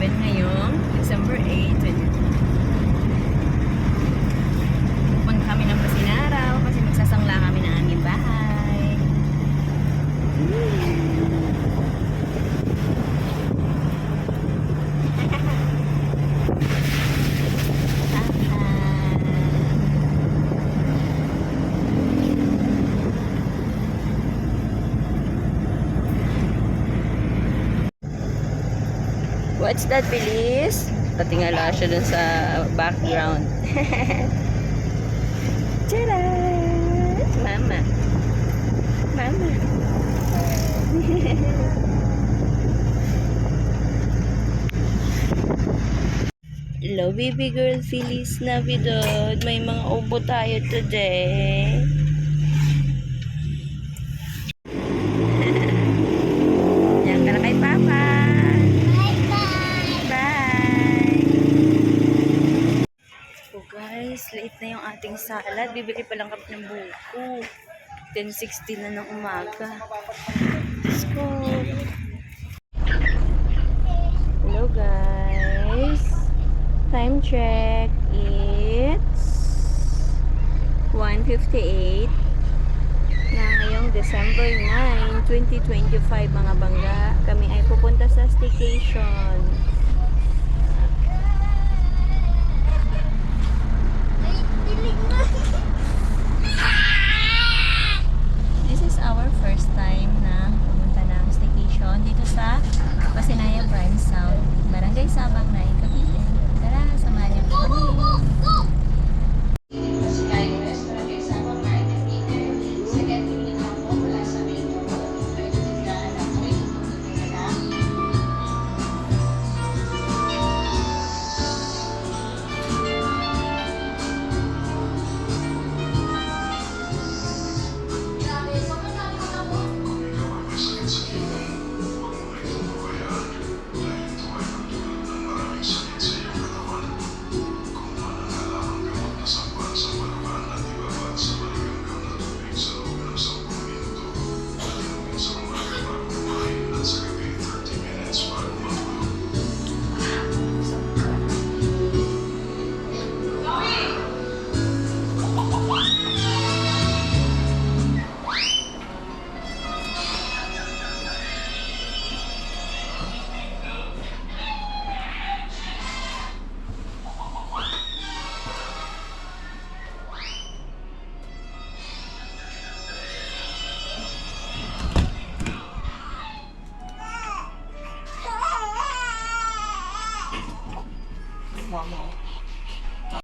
7 ngayong December 8, 2020. Pupunta kami ng Basinaraw kasi magsasangla kami ng aming bahay. What's that, Bilis? Tatingala siya dun sa background. Tcharam! Mama. Mama. Hello, baby girl. Feliz Navidad. May mga ubo tayo today. Yan ka na kay Papa. Guys, late na yung ating salad. Bibili pa lang kami ng buko. 10:16 na ng umaga. Let's go. Hello guys. Time check. It's 1:58 na ngayong December 9, 2025 mga bangga. Kami ay pupunta sa staycation. This is our first time na pumunta ng staycation dito sa Pasinaya Prime South, Barangay Sabang, Naik, Cavite. Tara, samahan niyo po kami. Mama.